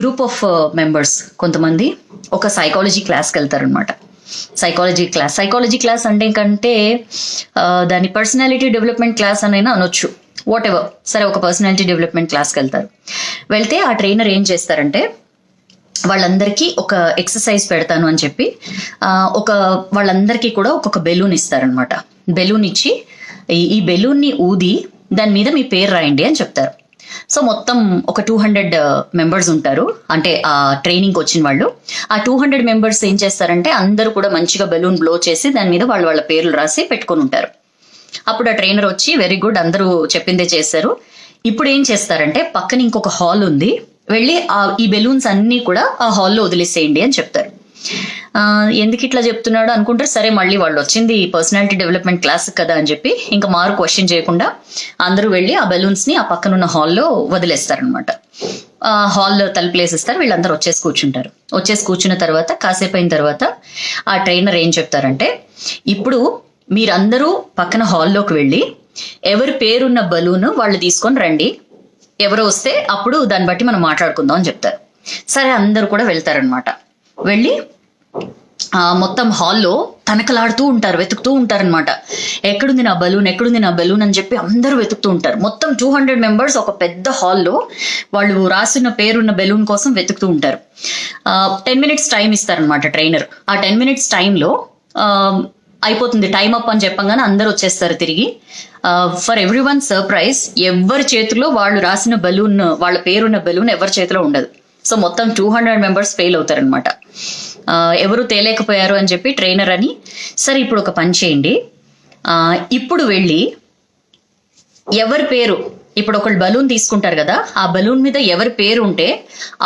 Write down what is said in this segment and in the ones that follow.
Group of members కొంతమంది ఒక psychology క్లాస్కి వెళ్తారనమాట. సైకాలజీ క్లాస్ అంటే కంటే దాని పర్సనాలిటీ డెవలప్మెంట్ క్లాస్ అనైనా అనొచ్చు, వాట్ ఎవర్. సరే, ఒక పర్సనాలిటీ డెవలప్మెంట్ క్లాస్కి వెళ్తే ఆ ట్రైనర్ ఏం చేస్తారంటే వాళ్ళందరికీ ఒక ఎక్సర్సైజ్ పెడతాను అని చెప్పి వాళ్ళందరికీ కూడా ఒక్కొక్క బెలూన్ ఇస్తారనమాట. బెలూన్ ఇచ్చి ఈ బెలూన్ని ఊది దాని మీద మీ పేరు రాయండి అని చెప్తారు. సో మొత్తం ఒక 200 మెంబర్స్ ఉంటారు, అంటే ఆ ట్రైనింగ్కి వచ్చిన వాళ్ళు. ఆ 200 మెంబర్స్ ఏం చేస్తారంటే అందరూ కూడా మంచిగా బెలూన్ బ్లో చేసి దాని మీద వాళ్ళ పేర్లు రాసి పెట్టుకొని ఉంటారు. అప్పుడు ఆ ట్రైనర్ వచ్చి వెరీ గుడ్, అందరూ చెప్పిందే చేశారు. ఇప్పుడు ఏం చేస్తారంటే పక్కన ఇంకొక హాల్ ఉంది, వెళ్ళి ఈ బెలూన్స్ అన్ని కూడా ఆ హాల్లో వదిలేసేయండి అని చెప్తారు. ఎందుకు ఇట్లా చెప్తున్నాడు అనుకుంటారు. సరే, మళ్ళీ వాళ్ళు వచ్చింది పర్సనాలిటీ డెవలప్మెంట్ క్లాస్ కదా అని చెప్పి ఇంకా మారు క్వశ్చన్ చేయకుండా అందరూ వెళ్ళి ఆ బెలూన్స్ ని ఆ పక్కనున్న హాల్లో వదిలేస్తారనమాట. హాల్లో తలుపులేసిస్తారు, వీళ్ళందరూ వచ్చేసి కూర్చున్న తర్వాత కాసేపు అయిన తర్వాత ఆ ట్రైనర్ ఏం చెప్తారంటే ఇప్పుడు మీరందరూ పక్కన హాల్లోకి వెళ్ళి ఎవరి పేరున్న బలూన్ వాళ్ళు తీసుకొని రండి, ఎవరు వస్తే అప్పుడు దాన్ని బట్టి మనం మాట్లాడుకుందాం అని చెప్తారు. సరే, అందరూ కూడా వెళ్తారనమాట. వెళ్ళి మొత్తం హాల్లో తనకలాడుతూ ఉంటారు, వెతుకుతూ ఉంటారనమాట. ఎక్కడుంది నా బలూన్ అని చెప్పి అందరూ వెతుకుతూ ఉంటారు. మొత్తం 200 మెంబర్స్ ఒక పెద్ద హాల్లో వాళ్ళు రాసిన పేరున్న బెలూన్ కోసం వెతుకుతూ ఉంటారు. 10 minutes టైం ఇస్తారనమాట ట్రైనర్. ఆ 10 minutes టైంలో అయిపోతుంది, టైం అప్ అని చెప్పగానే అందరూ వచ్చేస్తారు తిరిగి. ఫర్ ఎవ్రీ వన్ సర్ప్రైజ్, ఎవరి చేతిలో వాళ్ళు రాసిన బలూన్, వాళ్ళ పేరున్న బలూన్ ఎవరి చేతిలో ఉండదు. సో మొత్తం 200 మెంబర్స్ ఫెయిల్ అవుతారనమాట. ఎవరు తేలేకపోయారు అని చెప్పి ట్రైనర్ అని, సరే ఇప్పుడు ఒక పని చేయండి, ఇప్పుడు వెళ్ళి ఎవరి పేరు, ఇప్పుడు ఒకళ్ళు బలూన్ తీసుకుంటారు కదా, ఆ బలూన్ మీద ఎవరి పేరు ఉంటే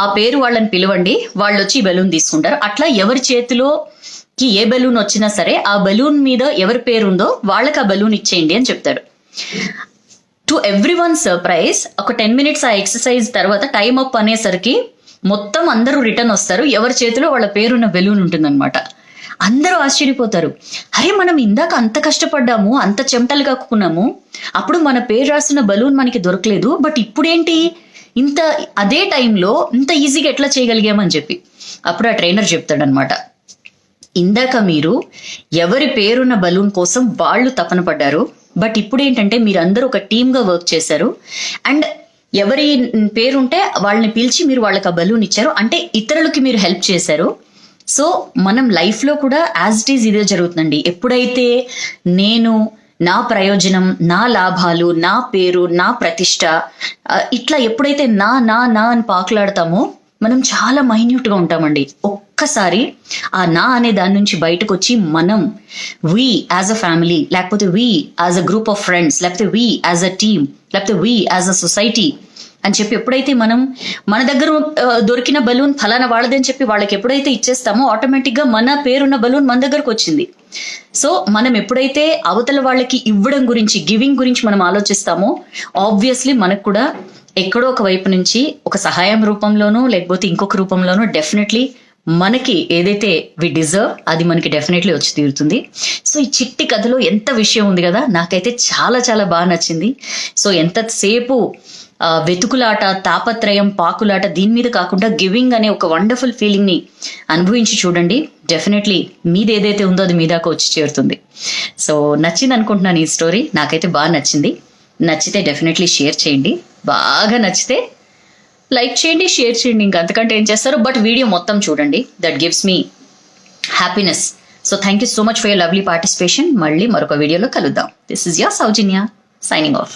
ఆ పేరు వాళ్ళని పిలవండి, వాళ్ళు వచ్చి ఈ బలూన్ తీసుకుంటారు. అట్లా ఎవరి చేతిలోకి ఏ బలూన్ వచ్చినా సరే ఆ బలూన్ మీద ఎవరి పేరు ఉందో వాళ్ళకి ఆ బలూన్ ఇచ్చేయండి అని చెప్తాడు. టు ఎవ్రీ వన్ సర్ప్రైజ్, ఒక 10 minutes ఆ ఎక్సర్సైజ్ తర్వాత టైం అప్ అనేసరికి మొత్తం అందరూ రిటర్న్ వస్తారు, ఎవరి చేతిలో వాళ్ళ పేరున్న బెలూన్ ఉంటుందన్నమాట. అందరూ ఆశ్చర్యపోతారు, అరే మనం ఇందాక అంత కష్టపడ్డాము, అంత చెమటలు కక్కున్నాము, అప్పుడు మన పేరు రాసిన బలూన్ మనకి దొరకలేదు, బట్ ఇప్పుడేంటి ఇంత అదే టైంలో ఇంత ఈజీగా ఎట్లా చేయగలిగామని చెప్పి. అప్పుడు ఆ ట్రైనర్ చెప్తాడనమాట, ఇందాక మీరు ఎవరి పేరున్న బలూన్ కోసం వాళ్ళు తపన పడ్డారు, బట్ ఇప్పుడు ఏంటంటే మీరందరూ ఒక టీమ్గా వర్క్ చేశారు, అండ్ ఎవరి పేరుంటే వాళ్ళని పిలిచి మీరు వాళ్ళకి ఆ బలూన్ ఇచ్చారు, అంటే ఇతరులకి మీరు హెల్ప్ చేశారు. సో మనం లైఫ్లో కూడా యాజ్ ఇట్ ఈజ్ ఇదే జరుగుతుందండి. ఎప్పుడైతే నేను, నా ప్రయోజనం, నా లాభాలు, నా పేరు, నా ప్రతిష్ట, ఇట్లా ఎప్పుడైతే నా నా నా అని పాకులాడతామో మనం చాలా మైన్యూట్గా ఉంటామండి. ఒక్కసారి ఆ నా అనే దాని నుంచి బయటకు వచ్చి మనం వీ యాజ్ అ ఫ్యామిలీ, లేకపోతే we as a group of friends, లేకపోతే వీ యాజ్ అ టీమ్, లేకపోతే వీ యాజ్ అ సొసైటీ అని చెప్పి ఎప్పుడైతే మనం మన దగ్గర దొరికిన బలూన్ ఫలానా వాళ్ళదని చెప్పి వాళ్ళకి ఎప్పుడైతే ఇచ్చేస్తామో ఆటోమేటిక్గా మన పేరున్న బలూన్ మన దగ్గరకు వచ్చింది. సో మనం ఎప్పుడైతే అవతల వాళ్ళకి ఇవ్వడం గురించి, గివింగ్ గురించి మనం ఆలోచిస్తామో ఆబ్వియస్లీ మనకు కూడా ఎక్కడో ఒక వైపు నుంచి ఒక సహాయం రూపంలోనో లేకపోతే ఇంకొక రూపంలోనో డెఫినెట్లీ మనకి ఏదైతే వి డిజర్వ్ అది మనకి డెఫినెట్లీ వచ్చి తీరుతుంది. సో ఈ చిట్టి కథలో ఎంత విషయం ఉంది కదా, నాకైతే చాలా చాలా బాగా నచ్చింది. సో ఎంతసేపు వెతుకులాట, తాపత్రయం, పాకులాట దీని మీద కాకుండా గివింగ్ అనే ఒక వండర్ఫుల్ ఫీలింగ్ ని అనుభవించి చూడండి, డెఫినెట్లీ మీది ఏదైతే ఉందో అది మీ దాకా వచ్చి చేరుతుంది. సో నచ్చింది అనుకుంటున్నాను ఈ స్టోరీ, నాకైతే బాగా నచ్చింది. నచ్చితే డెఫినెట్లీ షేర్ చేయండి, బాగా నచ్చితే లైక్ చేయండి, షేర్ చేయండి, ఇంకా అంతకంటే ఏం చేస్తారు. బట్ వీడియో మొత్తం చూడండి, that gives me happiness. So thank you so much for your lovely participation. మళ్ళీ మరొక వీడియోలో కలుద్దాం. This is your Soujanya signing off.